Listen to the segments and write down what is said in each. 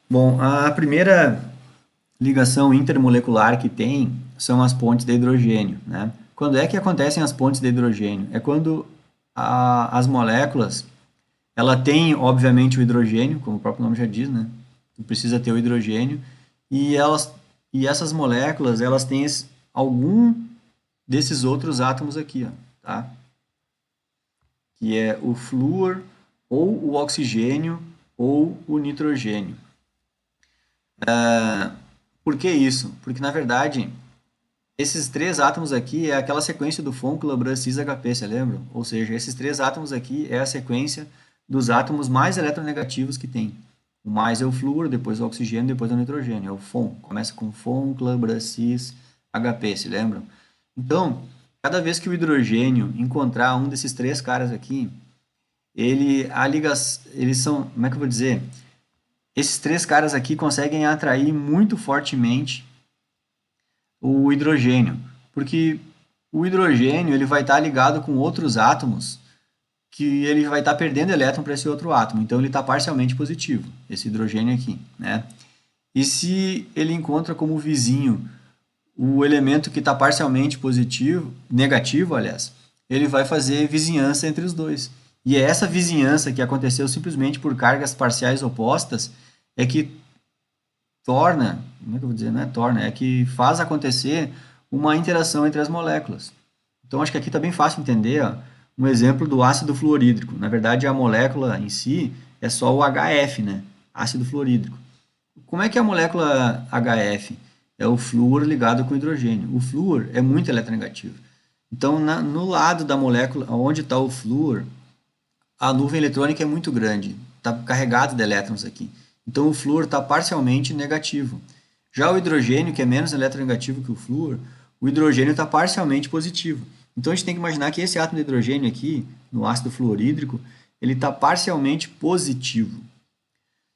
Bom, a primeira ligação intermolecular que tem são as pontes de hidrogênio, né? Quando é que acontecem as pontes de hidrogênio? É quando as moléculas, ela tem, obviamente, o hidrogênio, como o próprio nome já diz, né? Precisa ter o hidrogênio, e essas moléculas, elas têm algum desses outros átomos aqui, ó, tá? Que é o flúor, ou o oxigênio, ou o nitrogênio. Por que isso? Porque, na verdade, esses três átomos aqui é aquela sequência do Fon, Clan, Cis, HP, você lembra? Ou seja, esses três átomos aqui é a sequência dos átomos mais eletronegativos que tem. O mais é o flúor, depois o oxigênio, depois é o nitrogênio. É o Fon. Começa com Fon, Clan, Cis, HP, se lembram? Então, cada vez que o hidrogênio encontrar um desses três caras aqui, eles são, como é que eu vou dizer? Esses três caras aqui conseguem atrair muito fortemente o hidrogênio, porque o hidrogênio ele vai estar ligado com outros átomos que ele vai estar perdendo elétron para esse outro átomo, então ele está parcialmente positivo, esse hidrogênio aqui, né? E se ele encontra como vizinho o elemento que está parcialmente positivo, negativo, aliás, ele vai fazer vizinhança entre os dois. E é essa vizinhança que aconteceu simplesmente por cargas parciais opostas é que torna, como é que eu vou dizer, não é torna, é que faz acontecer uma interação entre as moléculas. Então, acho que aqui está bem fácil entender, ó, um exemplo do ácido fluorídrico. Na verdade, a molécula em si é só o HF, né? Ácido fluorídrico. Como é que é a molécula HF? É o flúor ligado com hidrogênio. O flúor é muito eletronegativo. Então, no lado da molécula, onde está o flúor, a nuvem eletrônica é muito grande, está carregado de elétrons aqui. Então o flúor está parcialmente negativo. Já o hidrogênio, que é menos eletronegativo que o flúor, o hidrogênio está parcialmente positivo. Então a gente tem que imaginar que esse átomo de hidrogênio aqui, no ácido fluorídrico, ele está parcialmente positivo.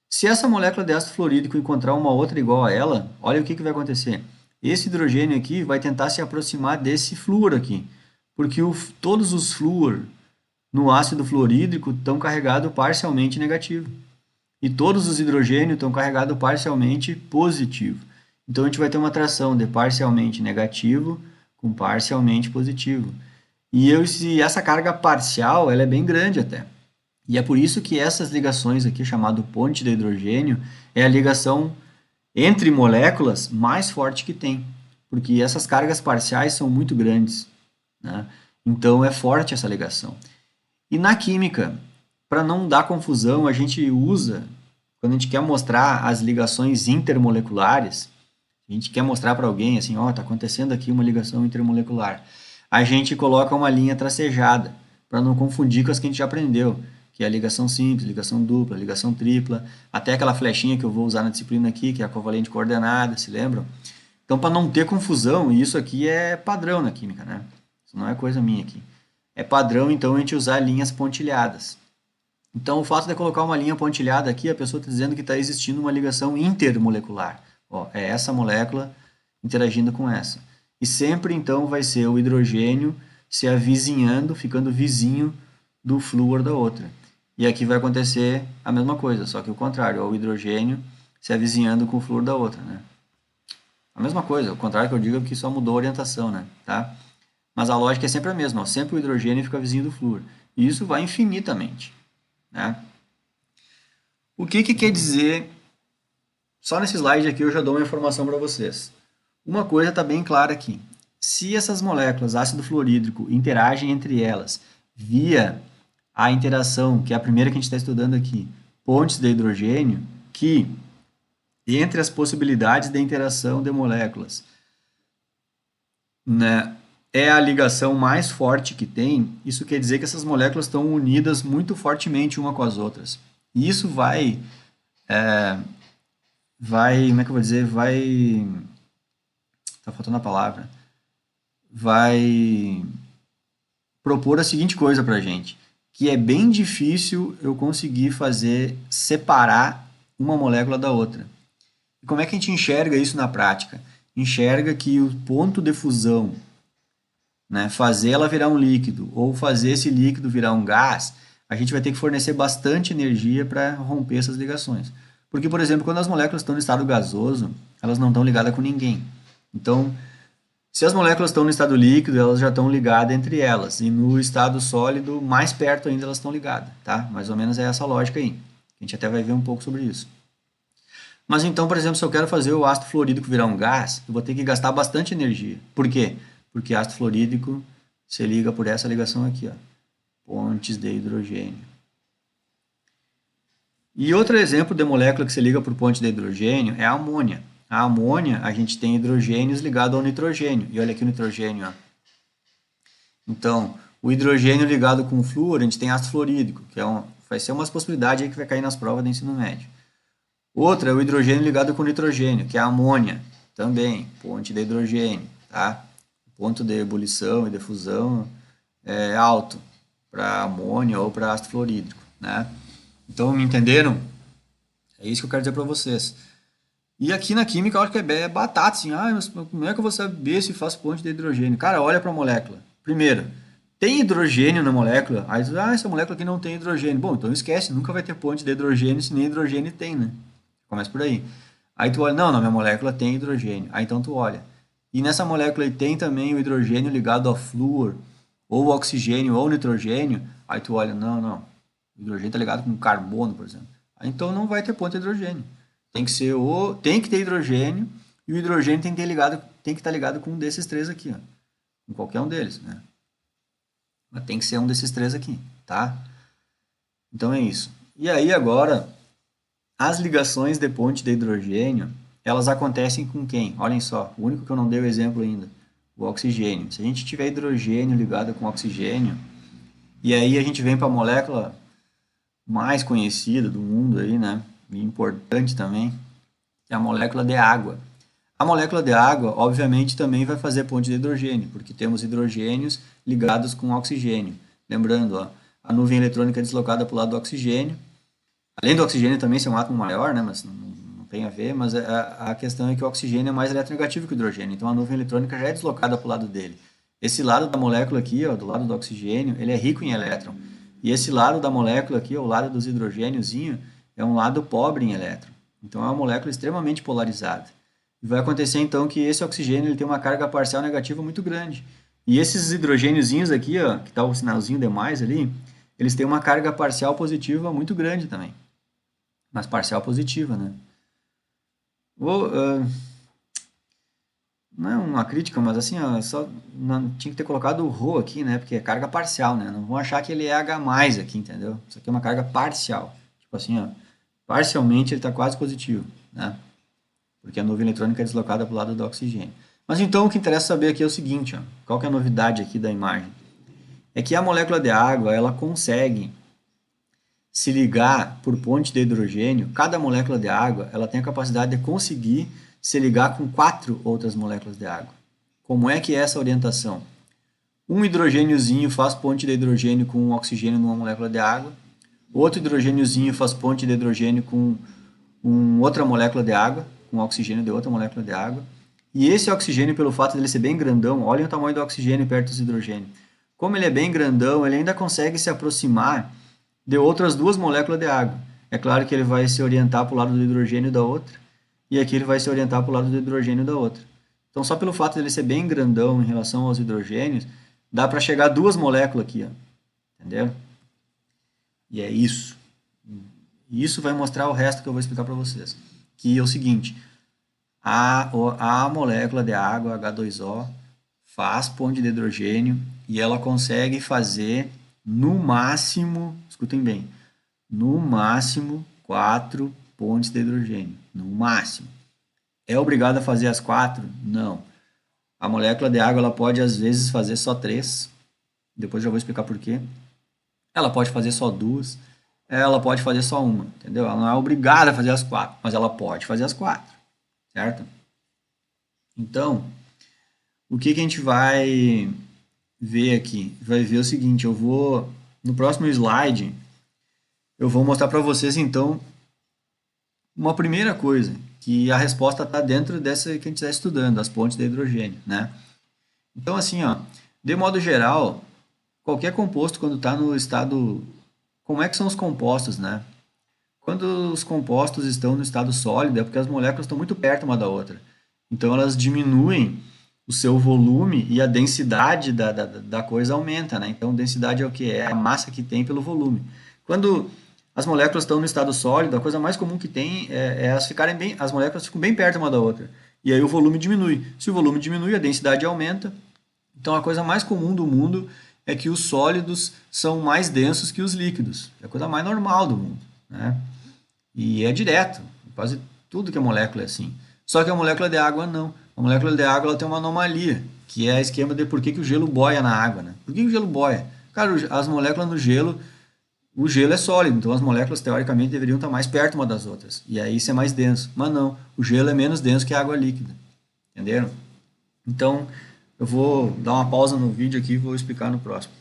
Se essa molécula de ácido fluorídrico encontrar uma outra igual a ela, olha o que vai acontecer. Esse hidrogênio aqui vai tentar se aproximar desse flúor aqui, porque todos os flúor no ácido fluorídrico estão carregados parcialmente negativo. E todos os hidrogênios estão carregados parcialmente positivo. Então a gente vai ter uma atração de parcialmente negativo com parcialmente positivo. E essa carga parcial ela é bem grande até. E é por isso que essas ligações aqui, chamado ponte de hidrogênio, é a ligação entre moléculas mais forte que tem. Porque essas cargas parciais são muito grandes, né? Então é forte essa ligação. E na química, para não dar confusão, a gente usa, quando a gente quer mostrar as ligações intermoleculares, a gente quer mostrar para alguém assim, ó, está acontecendo aqui uma ligação intermolecular. A gente coloca uma linha tracejada, para não confundir com as que a gente já aprendeu, que é a ligação simples, ligação dupla, ligação tripla, até aquela flechinha que eu vou usar na disciplina aqui, que é a covalente coordenada, se lembram? Então, para não ter confusão, e isso aqui é padrão na química, né? Isso não é coisa minha aqui. É padrão, então, a gente usar linhas pontilhadas. Então, o fato de colocar uma linha pontilhada aqui, a pessoa está dizendo que está existindo uma ligação intermolecular. Ó, é essa molécula interagindo com essa. E sempre, então, vai ser o hidrogênio se avizinhando, ficando vizinho do flúor da outra. E aqui vai acontecer a mesma coisa, só que o contrário, ó, o hidrogênio se avizinhando com o flúor da outra, né? A mesma coisa, o contrário que eu digo é que só mudou a orientação, né? Tá? Mas a lógica é sempre a mesma, ó, sempre o hidrogênio fica vizinho do flúor. E isso vai infinitamente, né? O que quer dizer? Só nesse slide aqui eu já dou uma informação para vocês. Uma coisa está bem clara aqui. Se essas moléculas ácido fluorídrico interagem entre elas via a interação, que é a primeira que a gente está estudando aqui, pontes de hidrogênio, que entre as possibilidades de interação de moléculas, né, é a ligação mais forte que tem, isso quer dizer que essas moléculas estão unidas muito fortemente uma com as outras. E isso como é que eu vou dizer, tá faltando a palavra, vai propor a seguinte coisa para a gente, que é bem difícil eu conseguir fazer separar uma molécula da outra. E como é que a gente enxerga isso na prática? Enxerga que o ponto de fusão, né, fazer ela virar um líquido ou fazer esse líquido virar um gás, a gente vai ter que fornecer bastante energia para romper essas ligações. Porque, por exemplo, quando as moléculas estão no estado gasoso, elas não estão ligadas com ninguém. Então, se as moléculas estão no estado líquido, elas já estão ligadas entre elas. E no estado sólido, mais perto ainda elas estão ligadas, tá? Mais ou menos é essa lógica aí. A gente até vai ver um pouco sobre isso. Mas então, por exemplo, se eu quero fazer o ácido fluorídrico virar um gás, eu vou ter que gastar bastante energia. Por quê? Porque ácido fluorídrico se liga por essa ligação aqui, ó, pontes de hidrogênio. E outro exemplo de molécula que se liga por ponte de hidrogênio é a amônia. A amônia, a gente tem hidrogênios ligados ao nitrogênio. E olha aqui o nitrogênio, ó. Então, o hidrogênio ligado com o flúor, a gente tem ácido fluorídrico, que vai ser uma possibilidade aí que vai cair nas provas do ensino médio. Outra é o hidrogênio ligado com nitrogênio, que é a amônia, também, ponte de hidrogênio, tá? O ponto de ebulição e de fusão é alto para amônia ou para ácido fluorídrico, né? Então, me entenderam? É isso que eu quero dizer para vocês. E aqui na química, eu acho que é batata, assim, mas como é que eu vou saber se faz ponte de hidrogênio? Cara, olha para a molécula. Primeiro, tem hidrogênio na molécula? Aí tu diz, essa molécula aqui não tem hidrogênio. Bom, então esquece, nunca vai ter ponte de hidrogênio se nem hidrogênio tem, né? Começa por aí. Aí tu olha, não, na minha molécula tem hidrogênio. Aí então tu olha. E nessa molécula aí tem também o hidrogênio ligado ao flúor, ou oxigênio, ou nitrogênio. Aí tu olha, não. O hidrogênio está ligado com carbono, por exemplo. Aí então não vai ter ponto de hidrogênio. Tem que ter hidrogênio, e o hidrogênio tem que estar ligado com um desses três aqui, ó. Com qualquer um deles, né? Mas tem que ser um desses três aqui, tá? Então é isso. E aí agora, as ligações de ponte de hidrogênio, elas acontecem com quem? Olhem só, o único que eu não dei o exemplo ainda, o oxigênio. Se a gente tiver hidrogênio ligado com oxigênio, e aí a gente vem para a molécula mais conhecida do mundo aí, né? E importante também, que é a molécula de água. A molécula de água, obviamente, também vai fazer ponte de hidrogênio, porque temos hidrogênios ligados com oxigênio. Lembrando, ó, a nuvem eletrônica é deslocada para o lado do oxigênio. Além do oxigênio também ser um átomo maior, né? Mas não tem a ver, mas a questão é que o oxigênio é mais eletronegativo que o hidrogênio, então a nuvem eletrônica já é deslocada para o lado dele. Esse lado da molécula aqui, ó, do lado do oxigênio, ele é rico em elétron. E esse lado da molécula aqui, ó, o lado dos hidrogêniozinho, é um lado pobre em elétron. Então é uma molécula extremamente polarizada. E vai acontecer então que esse oxigênio ele tem uma carga parcial negativa muito grande. E esses hidrogêniozinhos aqui, ó, que está o sinalzinho de mais ali, eles têm uma carga parcial positiva muito grande também. Mas parcial positiva, né? Não é uma crítica, mas assim, ó, tinha que ter colocado o ρ aqui, né? Porque é carga parcial, né? Não vão achar que ele é H+ aqui, entendeu? Isso aqui é uma carga parcial. Tipo assim, ó, parcialmente ele está quase positivo, né? Porque a nuvem eletrônica é deslocada para o lado do oxigênio. Mas então o que interessa saber aqui é o seguinte, ó, qual que é a novidade aqui da imagem? É que a molécula de água, ela consegue se ligar por ponte de hidrogênio. Cada molécula de água, ela tem a capacidade de conseguir se ligar com 4 outras moléculas de água. Como é que é essa orientação? Um hidrogêniozinho faz ponte de hidrogênio com um oxigênio numa molécula de água. Outro hidrogêniozinho faz ponte de hidrogênio com outra molécula de água, com oxigênio de outra molécula de água. E esse oxigênio, pelo fato dele ser bem grandão, olhem o tamanho do oxigênio perto dos hidrogênios. Como ele é bem grandão, ele ainda consegue se aproximar de outras duas moléculas de água. É claro que ele vai se orientar para o lado do hidrogênio da outra, e aqui ele vai se orientar para o lado do hidrogênio da outra. Então, só pelo fato dele ser bem grandão em relação aos hidrogênios, dá para chegar a duas moléculas aqui, ó. Entendeu? E é isso. E isso vai mostrar o resto que eu vou explicar para vocês. Que é o seguinte, a molécula de água, H2O, faz ponte de hidrogênio e ela consegue fazer, no máximo, escutem bem, no máximo 4 pontes de hidrogênio. No máximo. É obrigada a fazer as 4? Não. A molécula de água ela pode, às vezes, fazer só 3. Depois já vou explicar por quê. Ela pode fazer só 2. Ela pode fazer só uma, entendeu? Ela não é obrigada a fazer as 4, mas ela pode fazer as 4, certo? Então, o que a gente vai ver aqui? Vai ver o seguinte, no próximo slide, eu vou mostrar para vocês, então, uma primeira coisa, que a resposta está dentro dessa que a gente está estudando, as pontes de hidrogênio, né? Então, assim, ó, de modo geral, qualquer composto, quando está no estado... Como é que são os compostos, né? Quando os compostos estão no estado sólido, é porque as moléculas estão muito perto uma da outra. Então elas diminuem o seu volume e a densidade da coisa aumenta, né? Então densidade é o que? É a massa que tem pelo volume. Quando as moléculas estão no estado sólido, a coisa mais comum que tem é elas ficarem bem, as moléculas ficam bem perto uma da outra. E aí o volume diminui. Se o volume diminui, a densidade aumenta. Então a coisa mais comum do mundo é que os sólidos são mais densos que os líquidos. É a coisa mais normal do mundo, né? E é direto, quase tudo que é molécula é assim. Só que a molécula de água não. A molécula de água ela tem uma anomalia, que é o esquema de por que o gelo boia na água, né? Por que o gelo boia? Cara, as moléculas no gelo, o gelo é sólido, então as moléculas teoricamente deveriam estar mais perto uma das outras. E aí isso é mais denso. Mas não, o gelo é menos denso que a água líquida. Entenderam? Então, eu vou dar uma pausa no vídeo aqui e vou explicar no próximo.